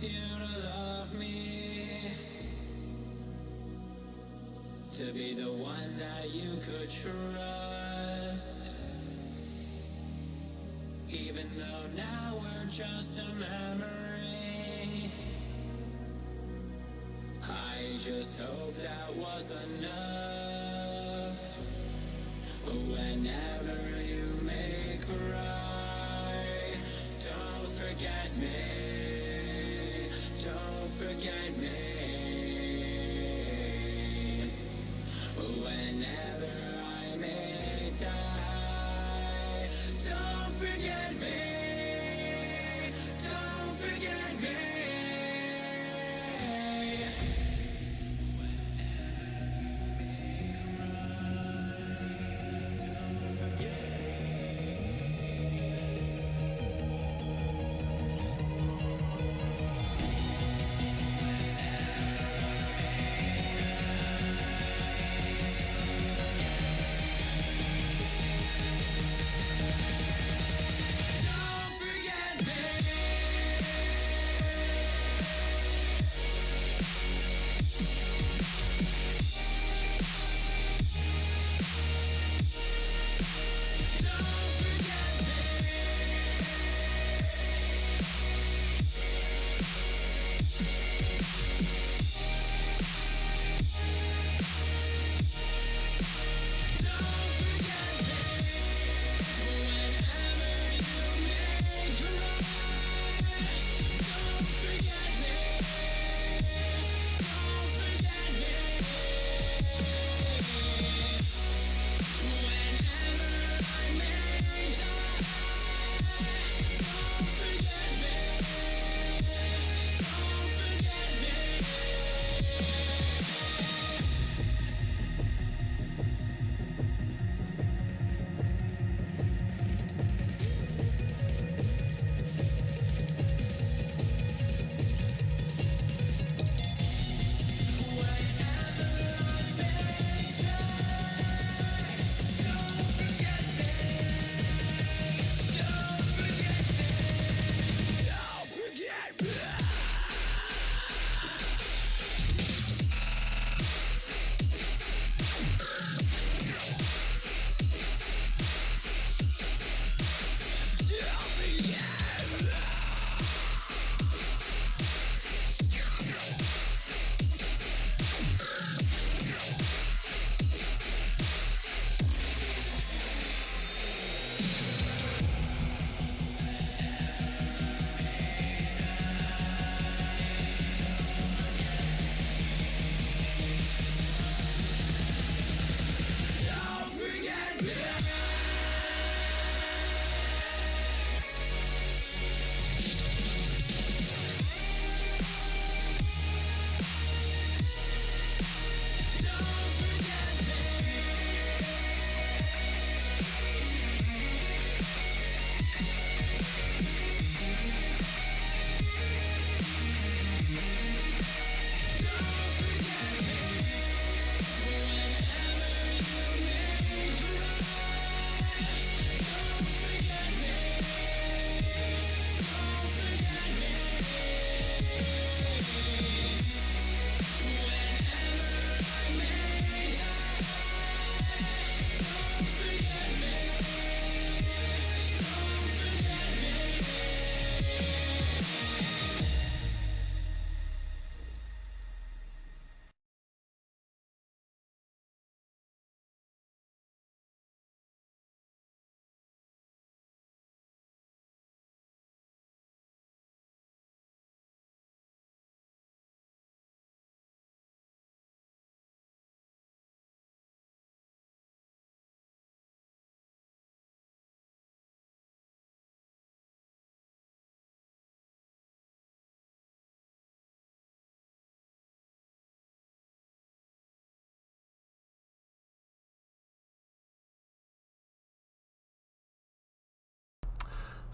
you to love me, to be the one that you could trust. Even though now we're just a memory, just hope that was enough. Whenever you make right, don't forget me, don't forget me. Whenever I may die, don't forget me, don't forget me.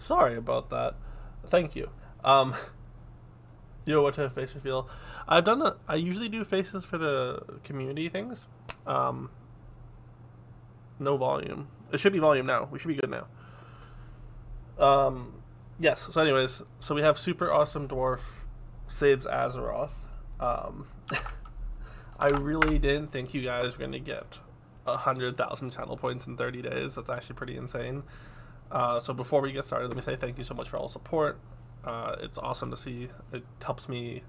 Sorry about that. Thank you. Um, what type of face reveal? I usually do faces for the community things. Um, no volume. It should be volume now. We should be good now. Um, yes. So, anyways, so we have super awesome dwarf saves Azeroth. Um, I really didn't think you guys were gonna get 100,000 channel points in 30 days. That's actually pretty insane. So before we get started, let me say thank you so much for all the support. It's awesome to see. It helps me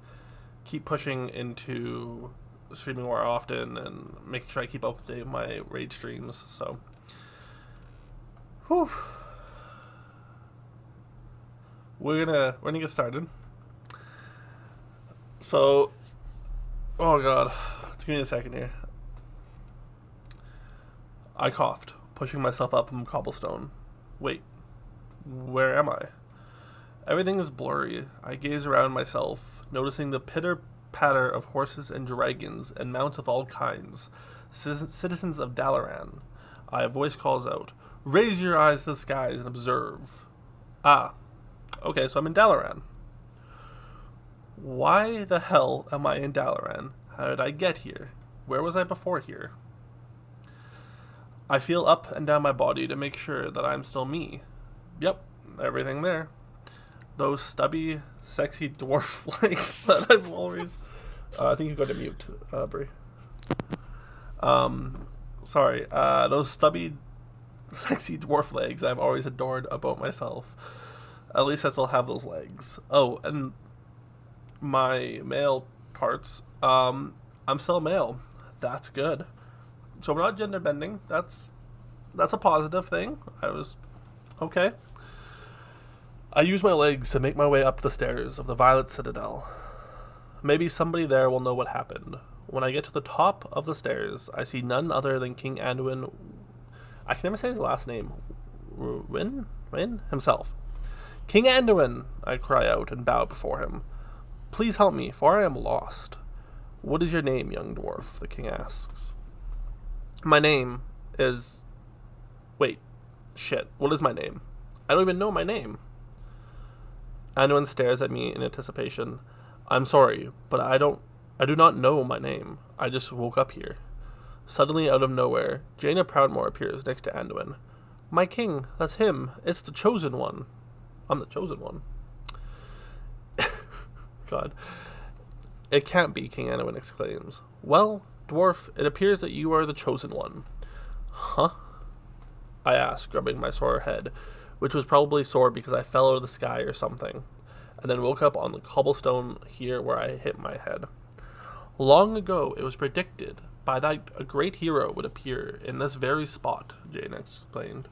keep pushing into streaming more often and making sure I keep up to date with my raid streams. So, whew. We're gonna get started. So, oh god, just give me a second here. I coughed, pushing myself up from cobblestone. Wait, where am I? Everything is blurry. I gaze around myself, noticing the pitter-patter of horses and dragons and mounts of all kinds, citizens of Dalaran. A voice calls out, "Raise your eyes to the skies and observe." Ah, okay, so I'm in Dalaran. Why the hell am I in Dalaran? How did I get here? Where was I before here? I feel up and down my body to make sure that I'm still me. Yep, everything there. Those stubby, sexy dwarf legs that I've always... I think you go to mute, Brie. Sorry. Those stubby, sexy dwarf legs I've always adored about myself. At least I still have those legs. Oh, and my male parts. I'm still male. That's good. So we're not gender bending. That's a positive thing. I was... okay. I use my legs to make my way up the stairs of the Violet Citadel. Maybe somebody there will know what happened. When I get to the top of the stairs, I see none other than King Anduin. I can never say his last name. Win himself. King Anduin, I cry out and bow before him. Please help me, for I am lost. What is your name, young dwarf? The king asks. My name is... Wait. Shit. What is my name? I don't even know my name. Anduin stares at me in anticipation. I'm sorry, but I do not know my name. I just woke up here. Suddenly, out of nowhere, Jaina Proudmoore appears next to Anduin. My king, that's him. It's the Chosen One. I'm the Chosen One. God. It can't be, King Anduin exclaims. Well, dwarf, it appears that you are the Chosen One. Huh? I ask, rubbing my sore head, which was probably sore because I fell out of the sky or something, and then woke up on the cobblestone here where I hit my head. Long ago, it was predicted by that a great hero would appear in this very spot, Jane explained.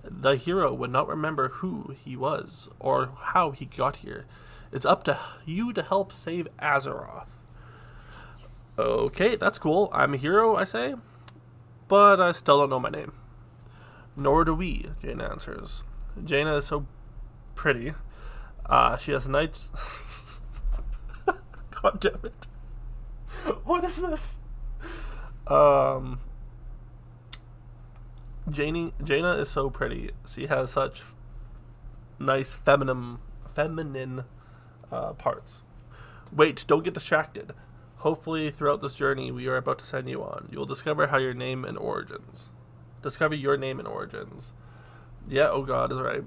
The hero would not remember who he was or how he got here. It's up to you to help save Azeroth. Okay, that's cool. I'm a hero, I say, but I still don't know my name. Nor do we, Jaina answers. Jaina is so pretty. She has nice... God damn it. What is this? Jaina is so pretty. She has such nice feminine parts. Wait, don't get distracted. Hopefully, throughout this journey we are about to send you on, you will discover your name and origins. Yeah, oh god, is right.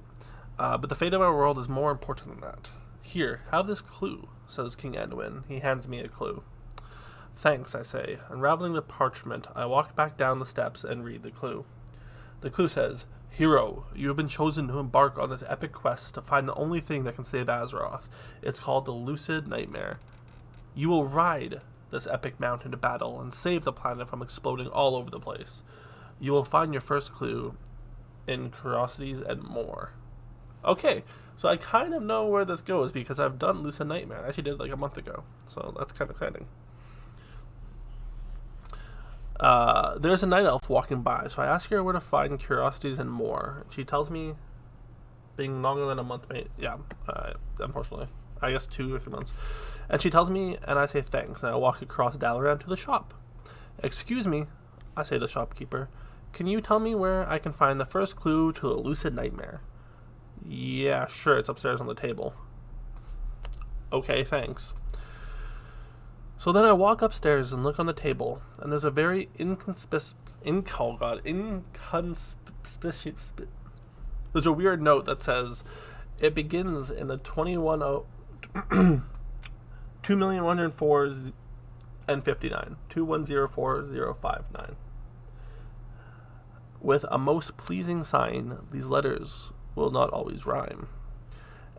But the fate of our world is more important than that. Here, have this clue, says King Anduin. He hands me a clue. Thanks, I say. Unraveling the parchment, I walk back down the steps and read the clue. The clue says, Hero, you have been chosen to embark on this epic quest to find the only thing that can save Azeroth. It's called the Lucid Nightmare. You will ride this epic mount into battle and save the planet from exploding all over the place. You will find your first clue in Curiosities and More. Okay, so I kind of know where this goes because I've done Lucid Nightmare. I actually did it like a month ago, so that's kind of exciting. There's a night elf walking by, so I ask her where to find Curiosities and More. She tells me, being longer than a month, unfortunately, I guess 2 or 3 months. And she tells me, and I say thanks, and I walk across Dalaran to the shop. Excuse me, I say to the shopkeeper, can you tell me where I can find the first clue to the Lucid Nightmare? Yeah, sure, it's upstairs on the table. Okay, thanks. So then I walk upstairs and look on the table, and there's a very there's a weird note that says, it begins in the 2,104,059, 2104059. With a most pleasing sign, these letters will not always rhyme.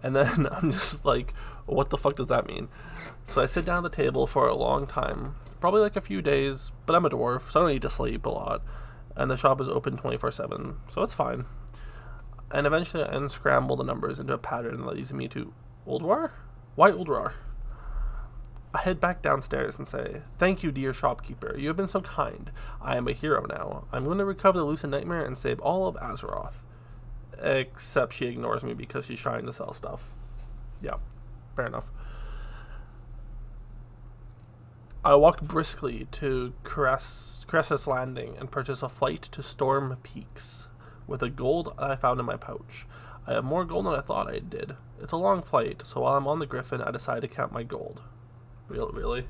And then I'm just like, what the fuck does that mean? So I sit down at the table for a long time, probably like a few days, but I'm a dwarf, so I don't need to sleep a lot. And the shop is open 24/7, so it's fine. And eventually I unscramble the numbers into a pattern that leads me to Ulduar? Why Ulduar? I head back downstairs and say, "Thank you, dear shopkeeper. You have been so kind. I am a hero now. I'm going to recover the Lucid Nightmare and save all of Azeroth." Except she ignores me because she's trying to sell stuff. Yeah, fair enough. I walk briskly to Cressus Landing and purchase a flight to Storm Peaks with the gold I found in my pouch. I have more gold than I thought I did. It's a long flight, so while I'm on the Griffin, I decide to count my gold. Really?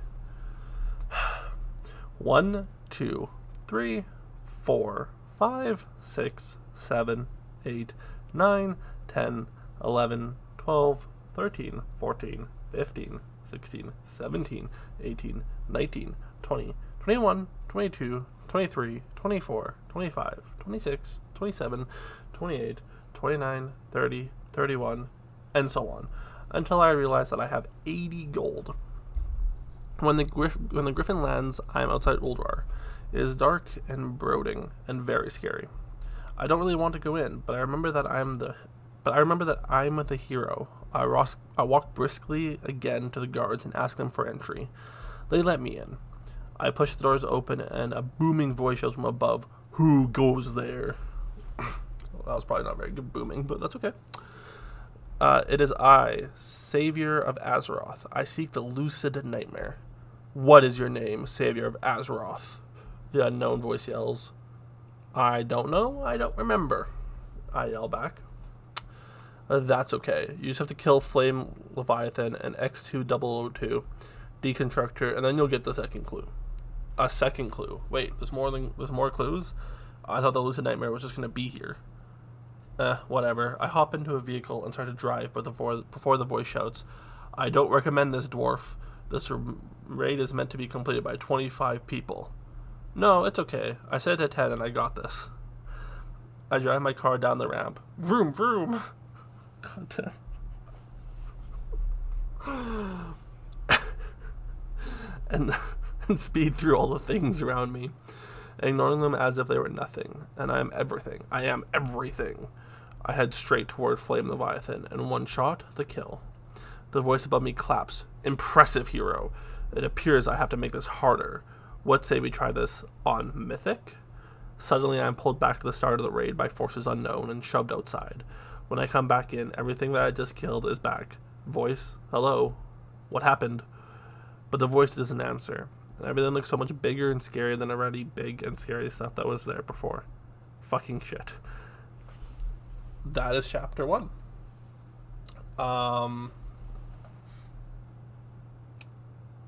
1, 2, 3, 4, 5, 6, 7, 8, 9, 10, 11, 12, 13, 14, 15, 16, 17, 18, 19, 20, 21, 22, 23, 24, 25, 26, 27, 28, 29, 30, 31, and so on, until I realize that I have 80 gold. When the Griffin lands, I am outside Ulduar. It is dark and brooding and very scary. I don't really want to go in, but I remember that I'm the hero. I walk briskly again to the guards and ask them for entry. They let me in. I push the doors open and a booming voice yells from above, "Who goes there?" Well, that was probably not very good booming, but that's okay. It is I, Savior of Azeroth. I seek the Lucid Nightmare. "What is your name, Savior of Azeroth?" the unknown voice yells. "I don't know. I don't remember," I yell back. That's okay. You just have to kill Flame Leviathan and X2002, Deconstructor, and then you'll get the second clue. A second clue. Wait, there's more clues? I thought the Lucid Nightmare was just going to be here. Whatever. I hop into a vehicle and start to drive, but before the voice shouts, "I don't recommend this, dwarf. This raid is meant to be completed by 25 people." "No, it's okay. I said to 10 and I got this." I drive my car down the ramp. Vroom, vroom. God damn. and speed through all the things around me, ignoring them as if they were nothing. And I am everything. I am everything. I head straight toward Flame Leviathan, and one shot, the kill. The voice above me claps. "Impressive, hero. It appears I have to make this harder. What say we try this on Mythic?" Suddenly I am pulled back to the start of the raid by forces unknown and shoved outside. When I come back in, everything that I just killed is back. Voice, hello. What happened? But the voice doesn't answer, and everything looks so much bigger and scarier than already big and scary stuff that was there before. Fucking shit. That is chapter 1.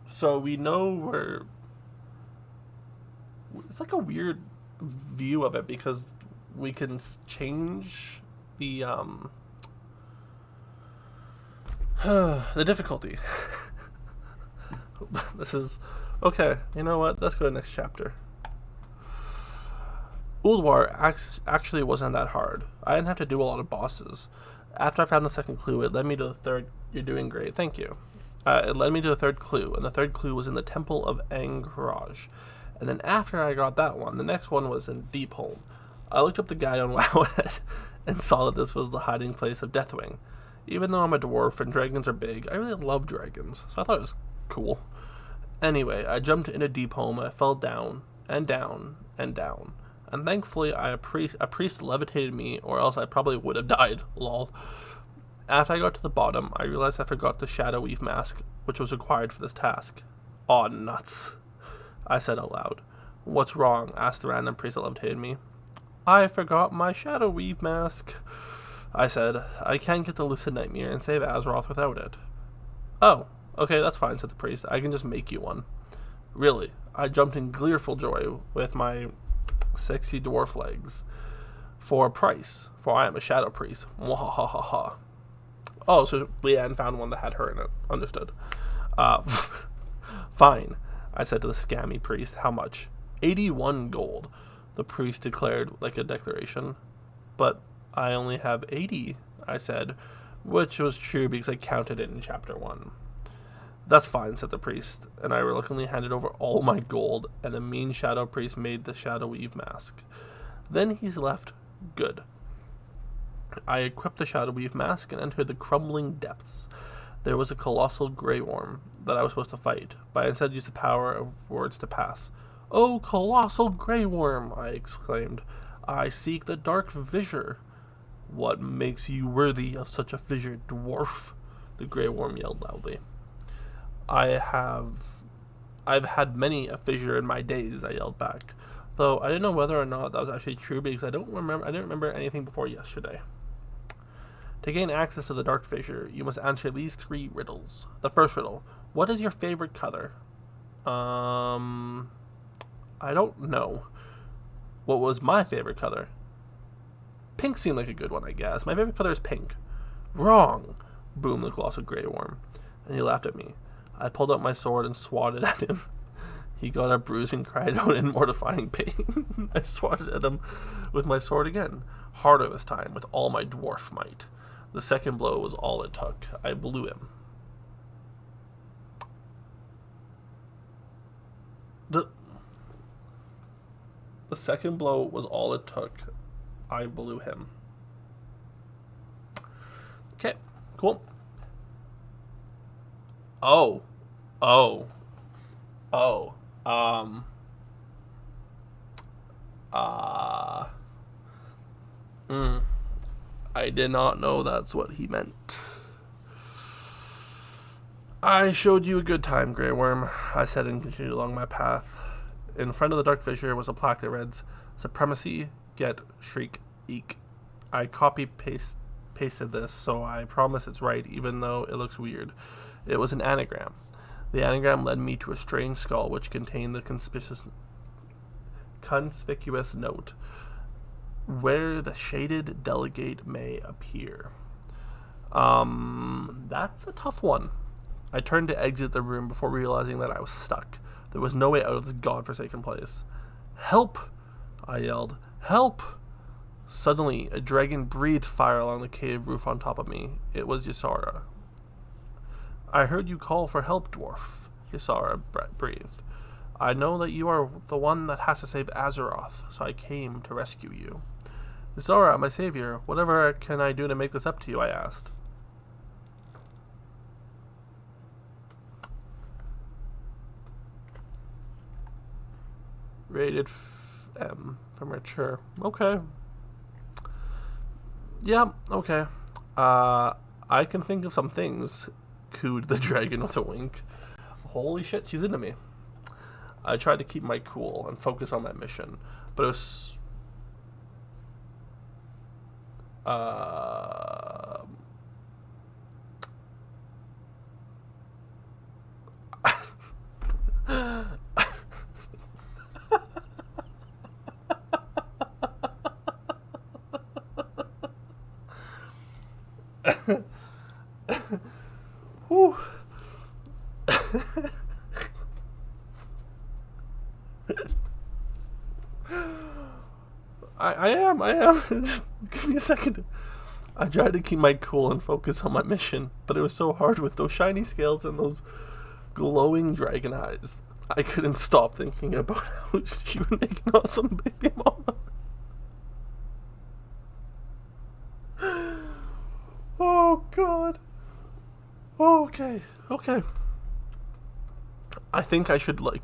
So we know where... It's like a weird view of it because we can change the the difficulty. This is... Okay, you know what? Let's go to the next chapter. Ulduar actually wasn't that hard. I didn't have to do a lot of bosses. After I found the second clue, it led me to the third... You're doing great, thank you. It led me to the third clue, and the third clue was in the Temple of Angaraj. And then after I got that one, the next one was in Deepholm. I looked up the guide on Wowhead and saw that this was the hiding place of Deathwing. Even though I'm a dwarf and dragons are big, I really love dragons, so I thought it was cool. Anyway, I jumped into Deepholm and I fell down, and down, and down. And thankfully, a priest levitated me, or else I probably would have died, lol. After I got to the bottom, I realized I forgot the Shadow Weave mask, which was required for this task. Aw, nuts, I said out loud. What's wrong? Asked the random priest that levitated me. I forgot my Shadow Weave mask, I said. I can't get the Lucid Nightmare and save Azeroth without it. Oh, okay, that's fine, said the priest. I can just make you one. Really? I jumped in gleeful joy with my sexy dwarf legs. For a price, for I am a shadow priest. Mwahahaha. Oh, so Leanne found one that had her in it. Understood. Fine, I said to the scammy priest. How much? 81 gold, the priest declared like a declaration. But I only have 80, I said, which was true because I counted it in chapter 1. That's fine, said the priest, and I reluctantly handed over all my gold, and the mean shadow priest made the shadow weave mask. Then he left good. I equipped the shadow weave mask and entered the crumbling depths. There was a colossal grey worm that I was supposed to fight, but I instead used the power of words to pass. "Oh, colossal grey worm!" I exclaimed. "I seek the dark fissure." "What makes you worthy of such a fissure, dwarf?" the grey worm yelled loudly. I've had many a fissure in my days," I yelled back, though I didn't know whether or not that was actually true because I didn't remember anything before yesterday. To gain access to the dark fissure, you must answer these 3 riddles. The first riddle: what is your favorite color? I don't know. What was my favorite color? Pink seemed like a good one, I guess. My favorite color is pink. Wrong, boomed the colossal grey worm, and he laughed at me. I pulled out my sword and swatted at him. He got up bruised and cried out in mortifying pain. I swatted at him with my sword again, harder this time, with all my dwarf might. The second blow was all it took. I blew him. The second blow was all it took. I blew him. Okay, cool. I did not know that's what he meant. "I showed you a good time, Grey Worm," I said and continued along my path. In front of the dark fissure was a plaque that reads, "Supremacy, get, shriek, eek." I copy-pasted this, so I promise it's right, even though it looks weird. It was an anagram. The anagram led me to a strange skull which contained the conspicuous note, "Where the shaded delegate may appear." That's a tough one. I turned to exit the room before realizing that I was stuck. There was no way out of this godforsaken place. "Help!" I yelled. "Help!" Suddenly, a dragon breathed fire along the cave roof on top of me. It was Ysara. "I heard you call for help, dwarf," Ysara breathed. "I know that you are the one that has to save Azeroth, so I came to rescue you." "Ysara, my savior, whatever can I do to make this up to you?" I asked. Rated M for mature. Okay. Yeah, okay. I can think of some things, cooed the dragon with a wink. Holy shit, she's into me. I tried to keep my cool and focus on my mission, but it was... Whew. I am. Just give me a second. I tried to keep my cool and focus on my mission, but it was so hard with those shiny scales and those glowing dragon eyes. I couldn't stop thinking about how she would make an awesome baby mama. Oh, God. Oh, okay. I think I should like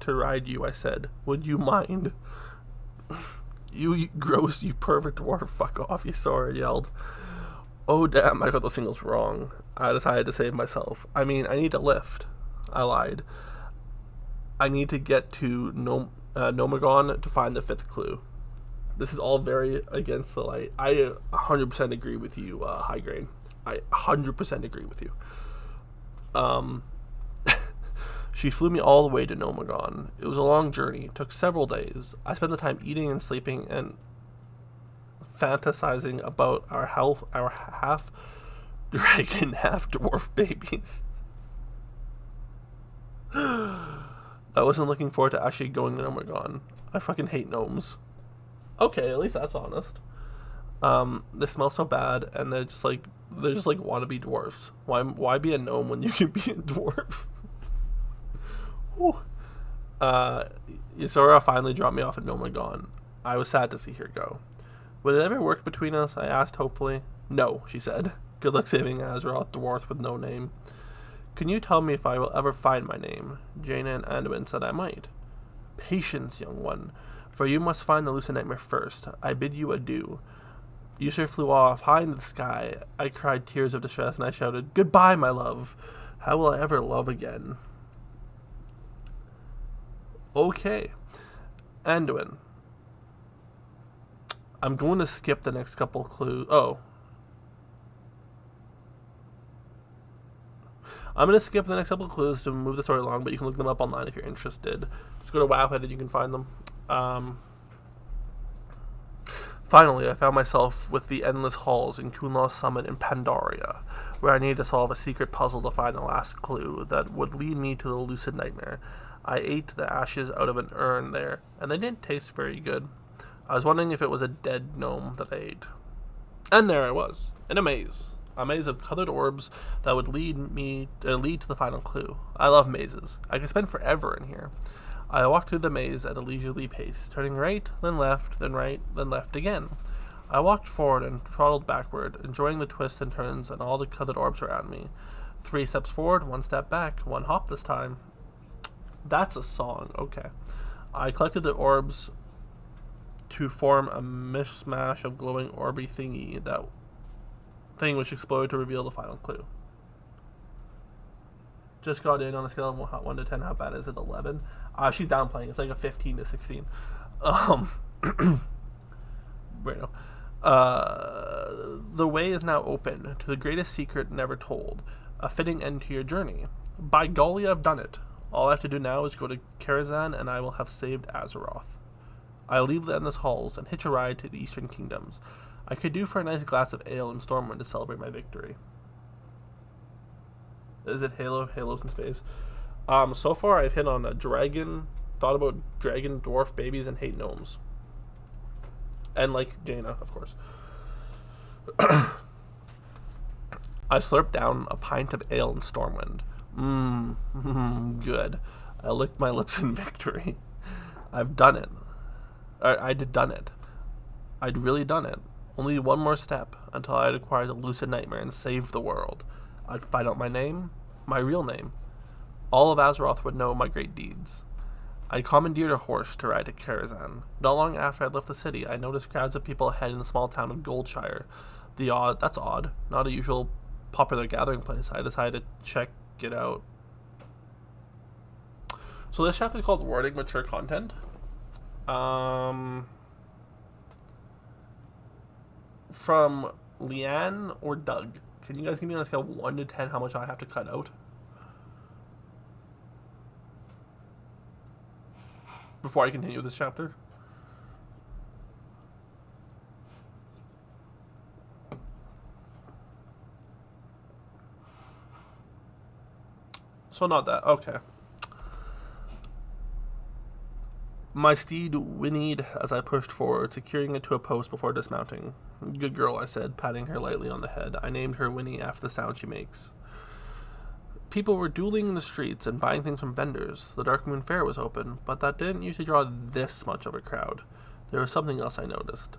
to ride you, I said. Would you mind? You gross, you pervert dwarf, fuck off, Ysara yelled. Oh, damn, I got those signals wrong. I decided to save myself. I mean, I need a lift. I lied. I need to get to Nomagon to find the 5th clue. This is all very against the light. I 100% agree with you, High Grain. I 100% agree with you. She flew me all the way to Nomagon. It was a long journey. It took several days. I spent the time eating and sleeping and fantasizing about our half dragon, half dwarf babies. I wasn't looking forward to actually going to Nomagon. I fucking hate gnomes. Okay, at least that's honest. They smell so bad, and they're just like wannabe dwarfs. Why be a gnome when you can be a dwarf? Whew. Isora finally dropped me off at Nomagon. I was sad to see her go. Would it ever work between us? I asked hopefully. No, she said. Good luck saving Azeroth, dwarf with no name. Can you tell me if I will ever find my name? Jaina and Anduin said I might. Patience, young one, for you must find the Lucid Nightmare first. I bid you adieu. Usur flew off, high into the sky. I cried tears of distress, and I shouted, Goodbye, my love. How will I ever love again? Okay. Anduin. I'm going to skip the next couple clues. I'm going to skip the next couple of clues to move the story along, but you can look them up online if you're interested. Just go to Wowhead and you can find them. Finally, I found myself with the endless halls in Kunlaw's summit in Pandaria, where I needed to solve a secret puzzle to find the last clue that would lead me to the Lucid Nightmare. I ate the ashes out of an urn there, and they didn't taste very good. I was wondering if it was a dead gnome that I ate. And there I was, in a maze of colored orbs that would lead to the final clue. I love mazes. I could spend forever in here. I walked through the maze at a leisurely pace, turning right, then left, then right, then left again. I walked forward and trotted backward, enjoying the twists and turns and all the colored orbs around me. 3 steps forward, 1 step back, 1 hop this time. That's a song, okay. I collected the orbs to form a mishmash of glowing orby thingy, that thing which exploded to reveal the final clue. Just got in on a scale of 1 to 10. How bad is it? 11. She's downplaying. It's like a 15 to 16. Bueno. The way is now open to the greatest secret never told. A fitting end to your journey. By golly, I've done it. All I have to do now is go to Karazhan, and I will have saved Azeroth. I'll leave the endless halls and hitch a ride to the Eastern Kingdoms. I could do for a nice glass of ale in Stormwind to celebrate my victory. Is it Halo? Halo's in space. So far I've hit on a dragon, thought about dragon, dwarf babies, and hate gnomes. And like Jaina, of course. I slurped down a pint of ale in Stormwind. Good. I licked my lips in victory. I've done it. I'd done it. I'd really done it. Only one more step until I'd acquired the Lucid Nightmare and saved the world. I'd find out my name, my real name. All of Azeroth would know my great deeds. I commandeered a horse to ride to Karazhan. Not long after I'd left the city, I noticed crowds of people ahead in the small town of Goldshire. That's odd. Not a usual popular gathering place. I decided to check it out. So this chapter is called Wording Mature Content. From Leanne or Doug. Can you guys give me on a scale of 1 to 10 how much I have to cut out? Before I continue with this chapter. So not that. Okay. My steed whinnied as I pushed forward, securing it to a post before dismounting. Good girl, I said, patting her lightly on the head. I named her Winnie after the sound she makes. People were dueling in the streets and buying things from vendors. The Dark Moon Fair was open, but that didn't usually draw this much of a crowd. There was something else I noticed.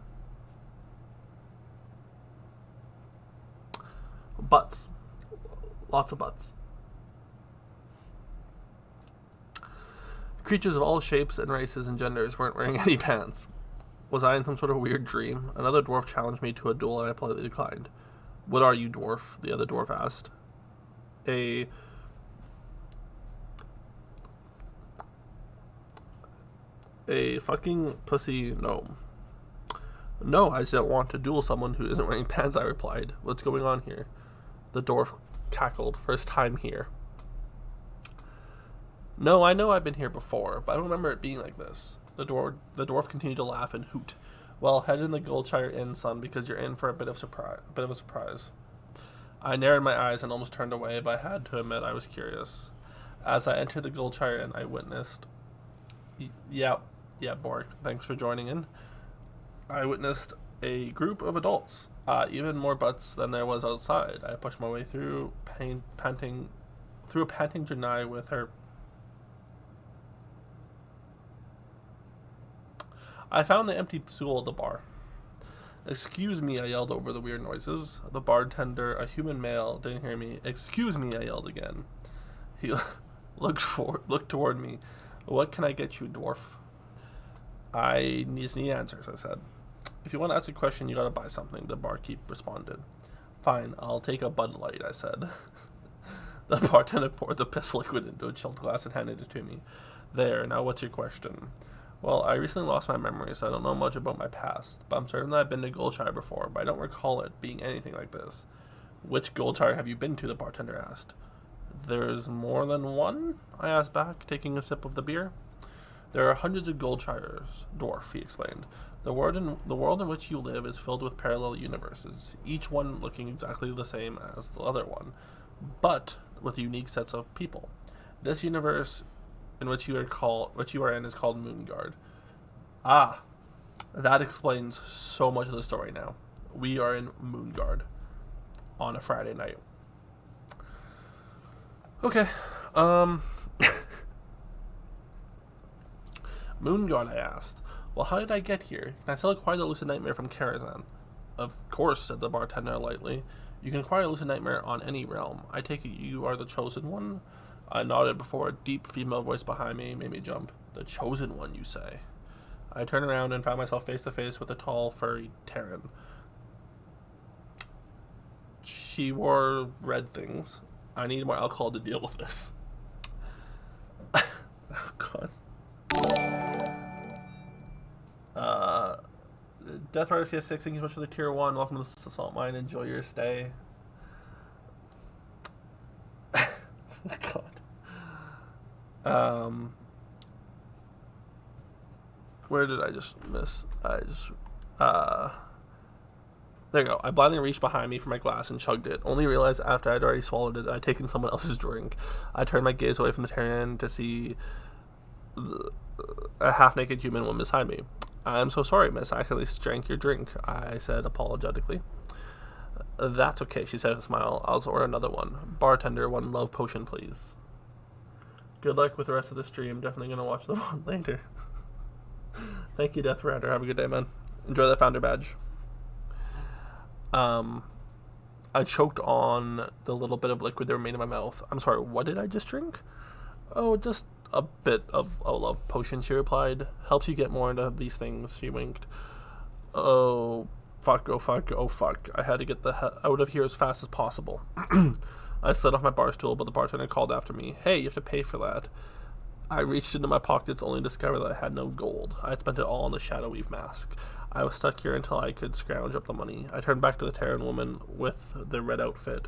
Butts. Lots of butts. Creatures of all shapes and races and genders weren't wearing any pants. Was I in some sort of weird dream? Another dwarf challenged me to a duel and I politely declined. What are you, dwarf? The other dwarf asked. A fucking pussy gnome. No, I just don't want to duel someone who isn't wearing pants, I replied. What's going on here? The dwarf cackled. First time here. No, I know I've been here before, but I don't remember it being like this. The dwarf continued to laugh and hoot. Well, head in the Goldshire Inn, son, because you're in for a bit of a surprise. I narrowed my eyes and almost turned away, but I had to admit I was curious. As I entered the Goldshire Inn, I witnessed... Yeah, Bork, thanks for joining in. I witnessed A group of adults, even more butts than there was outside. I pushed my way through, panting, through a panting Janai with her. I found the empty stool at the bar. "Excuse me," I yelled over the weird noises. The bartender, a human male, didn't hear me. "Excuse me," I yelled again. He looked toward me. "What can I get you, dwarf?" "I need answers," I said. "If you want to ask a question, you gotta buy something," the barkeep responded. "Fine, I'll take a Bud Light," I said. The bartender poured the piss liquid into a chilled glass and handed it to me. "There, now what's your question?" "Well, I recently lost my memory, so I don't know much about my past, but I'm certain that I've been to Goldshire before, but I don't recall it being anything like this." "Which Goldshire have you been to?" the bartender asked. "There's more than one?" I asked back, taking a sip of the beer. "There are hundreds of Goldshires, dwarf," he explained. The world in which you live is filled with parallel universes, each one looking exactly the same as the other one, but with unique sets of people. This universe in which you are in is called Moongard." "Ah, that explains so much of the story now. We are in Moongard on a Friday night." Okay. "Moongard," I asked. "Well, how did I get here? Can I still acquire the Lucid Nightmare from Karazhan?" "Of course," said the bartender lightly. "You can acquire a Lucid Nightmare on any realm. I take it you are the chosen one?" I nodded before a deep female voice behind me made me jump. "The chosen one, you say?" I turned around and found myself face to face with a tall, furry Terran. She wore red things. I need more alcohol to deal with this. Oh, God. Death Rider CS6, thank you so much for the tier 1. Welcome to the Salt Mine. Enjoy your stay. God. Where did I just miss? There you go. I blindly reached behind me for my glass and chugged it, only realized after I'd already swallowed it that I'd taken someone else's drink. I turned my gaze away from the Terran to see a half-naked human woman beside me. "I'm so sorry, miss. I accidentally drank your drink," I said apologetically. "That's okay," she said with a smile. "I'll order another one. Bartender, one love potion, please." Good luck with the rest of the stream. Definitely going to watch the one later. Thank you, Death Rider. Have a good day, man. Enjoy that founder badge. I choked on the little bit of liquid that remained in my mouth. "I'm sorry, what did I just drink?" "Oh, just a bit of a love potion," she replied. "Helps you get more into these things," she winked. Oh, fuck, oh, fuck, oh, fuck. I had to get the hell out of here as fast as possible. I slid off my bar stool, but the bartender called after me. "Hey, you have to pay for that." I reached into my pockets only to discover that I had no gold. I had spent it all on the Shadow Weave mask. I was stuck here until I could scrounge up the money. I turned back to the Terran woman with the red outfit.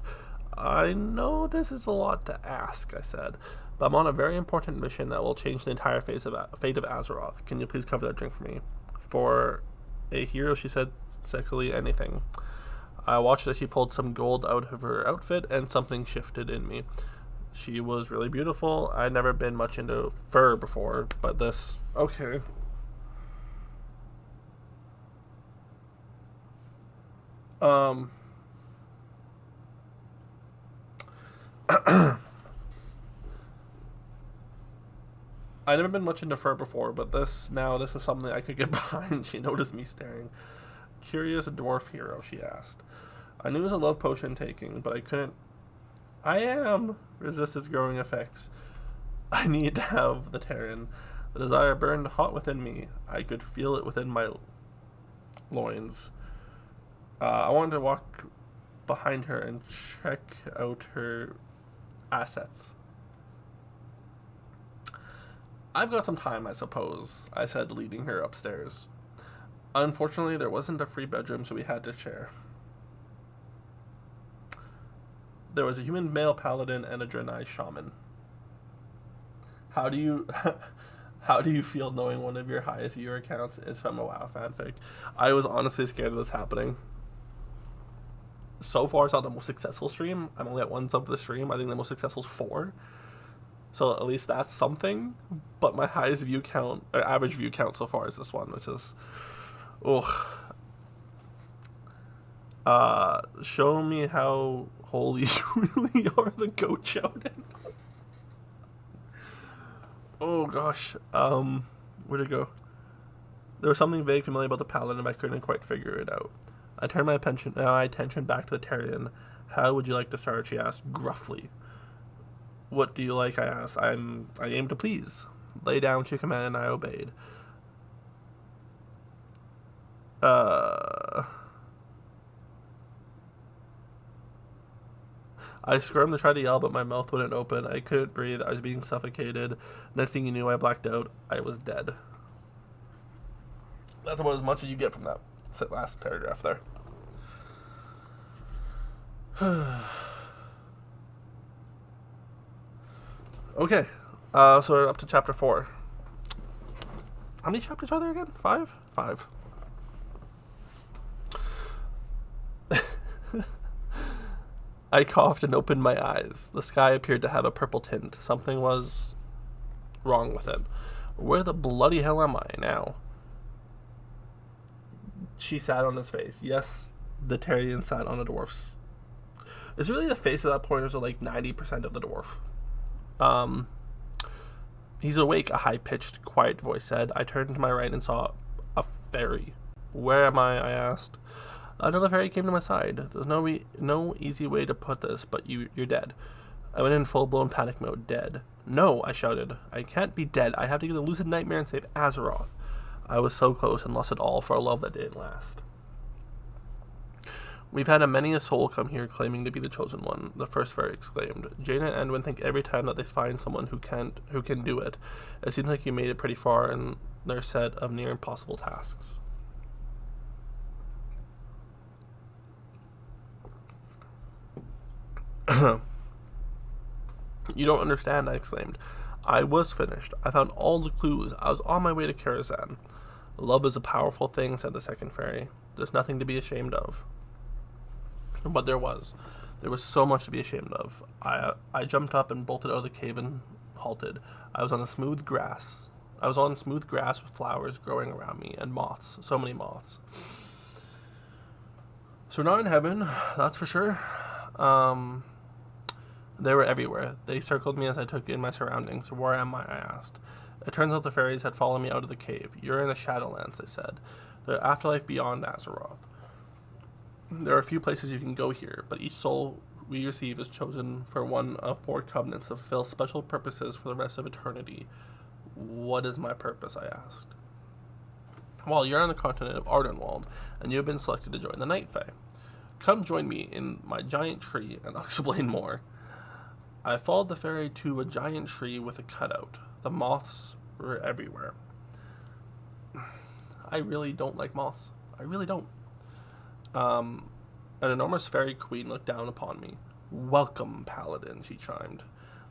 "I know this is a lot to ask," I said, "but I'm on a very important mission that will change the entire fate of Azeroth. Can you please cover that drink for me?" "For a hero," she said sexily, "anything." I watched as she pulled some gold out of her outfit, and something shifted in me. She was really beautiful. I'd never been much into fur before, but this... Okay. I'd never been much into fur before, but this is something I could get behind. She noticed me staring. "Curious dwarf hero?" she asked. I knew it was a love potion taking, but I couldn't... I am! Resist its growing effects. I needed to have the Terran. The desire burned hot within me. I could feel it within my loins. I wanted to walk behind her and check out her assets. "I've got some time, I suppose," I said, leading her upstairs. Unfortunately, there wasn't a free bedroom, so we had to share. There was a human male paladin and a Draenei shaman. How do you feel knowing one of your highest viewer accounts is from a WoW fanfic? I was honestly scared of this happening. So far, it's not the most successful stream. I'm only at 1 sub for the stream. I think the most successful is 4. So at least that's something. But my highest view count, or average view count so far is this one, which is... Ugh. Show me how holy you really are, the goat shouted. Oh gosh. Where'd it go? There was something vague familiar about the paladin, but I couldn't quite figure it out. I turned my attention back to the Terrian. How would you like to start? She asked gruffly. What do you like? I asked. I aim to please. Lay down, she commanded, and I obeyed. I squirmed to try to yell, but my mouth wouldn't open. I couldn't breathe. I was being suffocated. Next thing you knew, I blacked out. I was dead. That's about as much as you get from that last paragraph there. Okay, so we're up to chapter 4. How many chapters are there again? 5? 5. I coughed and opened my eyes. The sky appeared to have a purple tint. Something was wrong with it. Where the bloody hell am I now? She sat on his face. Yes, the Terrian sat on a dwarf's. Is really the face of that point, or like 90% of the dwarf? He's awake, a high-pitched, quiet voice said. I turned to my right and saw a fairy. Where am I asked. Another fairy came to my side. There's no easy way to put this, but you're dead. I went in full-blown panic mode. Dead. No, I shouted. I can't be dead. I have to get a lucid nightmare and save Azeroth. I was so close and lost it all for a love that didn't last. We've had many a soul come here claiming to be the chosen one, the first fairy exclaimed. Jaina and Anduin think every time that they find someone who can do it. It seems like you made it pretty far in their set of near impossible tasks. You don't understand, I exclaimed. I was finished. I found all the clues. I was on my way to Karazhan. Love is a powerful thing, said the second fairy. There's nothing to be ashamed of. But there was. There was so much to be ashamed of. I jumped up and bolted out of the cave and halted. I was on smooth grass with flowers growing around me and moths. So many moths. So we're not in heaven, that's for sure. They were everywhere. They circled me as I took in my surroundings. Where am I asked. It turns out the fairies had followed me out of the cave. You're in the Shadowlands, they said. The afterlife beyond Azeroth. There are a few places you can go here, but each soul we receive is chosen for one of 4 covenants to fulfill special purposes for the rest of eternity. What is my purpose, I asked. Well, you're on the continent of Ardenwald, and you have been selected to join the Night Fae. Come join me in my giant tree, and I'll explain more. I followed the fairy to a giant tree with a cutout. The moths were everywhere. I really don't like moths. I really don't. An enormous fairy queen looked down upon me. Welcome, paladin, she chimed.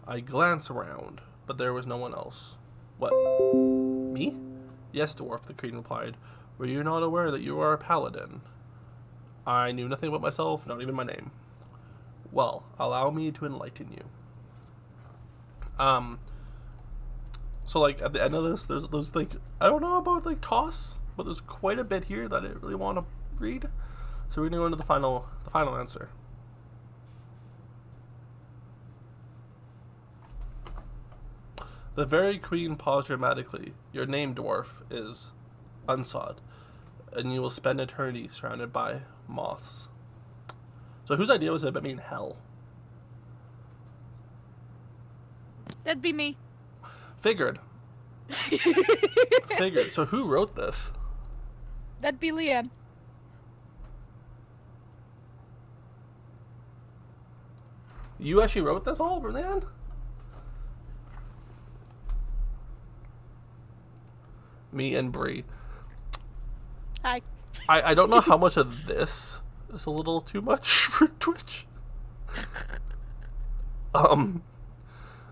I glanced around, but there was no one else. What? Me? Yes, dwarf, the queen replied. Were you not aware that you are a paladin? I knew nothing about myself, not even my name. Well, allow me to enlighten you. So like at the end of this, there's like, I don't know about like toss, but there's quite a bit here that I didn't really want to read. So we're gonna go into the final answer. The very queen paused dramatically. Your name, dwarf, is unsought, and you will spend eternity surrounded by moths. So whose idea was it about being hell? That'd be me. Figured. So who wrote this? That'd be Leanne. You actually wrote this all, Leanne? Me and Bree. Hi. I don't know how much of this is a little too much for Twitch.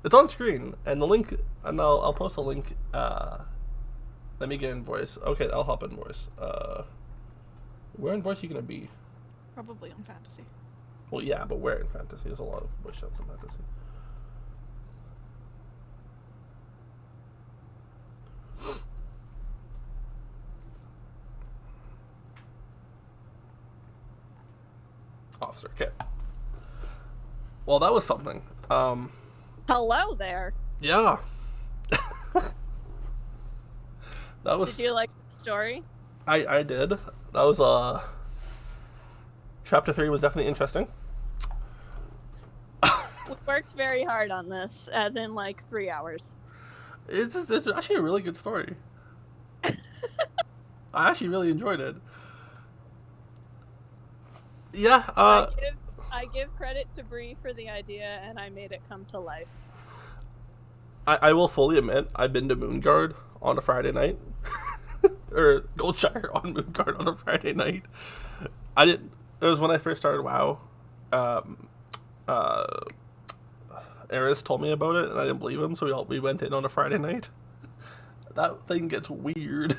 It's on screen, and the link, and I'll post a link. Let me get in voice. Okay, I'll hop in voice. Where in voice are you gonna be? Probably on fantasy. Well, yeah, but where in fantasy? There's a lot of voice shows in fantasy. Officer. Okay. Well, that was something. Hello there. Yeah. That was. Did you like the story? I did. That was Chapter 3 was definitely interesting. We worked very hard on this, as in like 3 hours. It's actually a really good story. I actually really enjoyed it. Yeah. I give credit to Bree for the idea, and I made it come to life. I will fully admit I've been to Moonguard on a Friday night, or Goldshire on Moonguard on a Friday night. I didn't. It was when I first started WoW. Eris told me about it, and I didn't believe him, so we went in on a Friday night. That thing gets weird.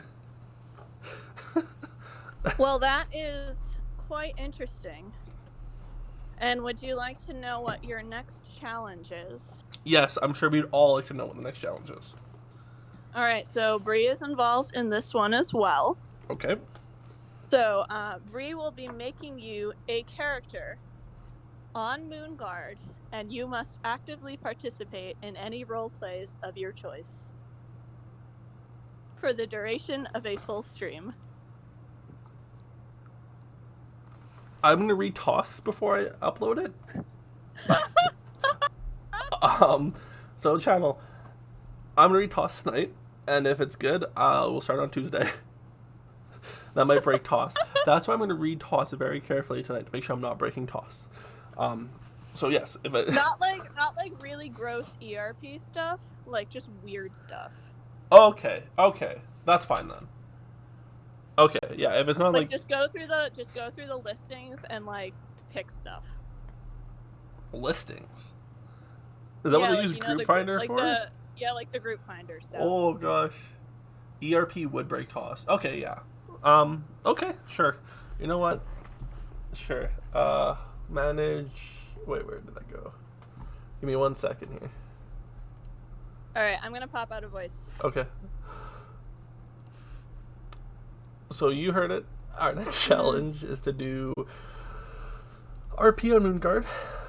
Well, that is quite interesting. And would you like to know what your next challenge is? Yes, I'm sure we'd all like to know what the next challenge is. All right, so Bree is involved in this one as well. Okay. So Bree will be making you a character on Moonguard, and you must actively participate in any role plays of your choice for the duration of a full stream. I'm gonna read TOS before I upload it. So channel, I'm gonna read TOS tonight, and if it's good, we'll start on Tuesday. That might break TOS. That's why I'm gonna read TOS very carefully tonight to make sure I'm not breaking TOS. So yes, if it not like really gross ERP stuff, like just weird stuff. Okay, that's fine then. Okay, yeah, if it's not like just go through the listings and like pick stuff. Listings. Is that what they use Group Finder for? Like the Group Finder stuff. Oh gosh, ERP would break TOS. Okay, yeah. Okay, sure. You know what? Sure. Manage. Wait, where did that go? Give me 1 second here. All right, I'm gonna pop out a voice. Okay. So you heard it. Our next challenge is to do RP on Moonguard.